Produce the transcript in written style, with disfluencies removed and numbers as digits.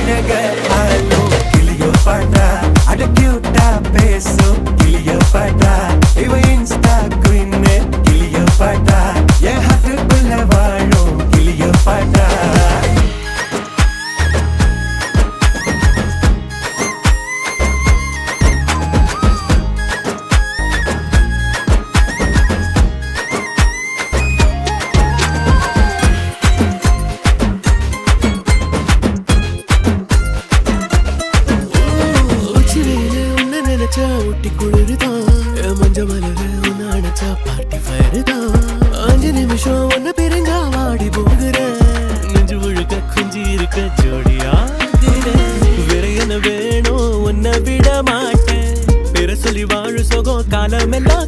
அழக ஆலோ கிளியோ பாட்டா அட கியூட்டா பேசும் கிளியோ பாட்டா இவ இன்ஸ்டா குயின் கிளியோ பாட்டா என் ஹார்ட்டுக்குள்ள வாழும் கிளியோ பாட்டா ஊட்டி குளிருதான் மஞ்ச மலர உன்ன அணைச்சா பார்ட்டி ஃபயர் தான் 5 நிமிஷம் ஒன்ன பிரிஞ்சா வாடி போகிற நெஞ்சு முழுக்க குஞ்சி இருக்க ஜோடியா வேற என்ன வேணும் உன்னை விட மாட்டேன் பேர சொல்லி வாழு சோகம் காலம் எல்லாம்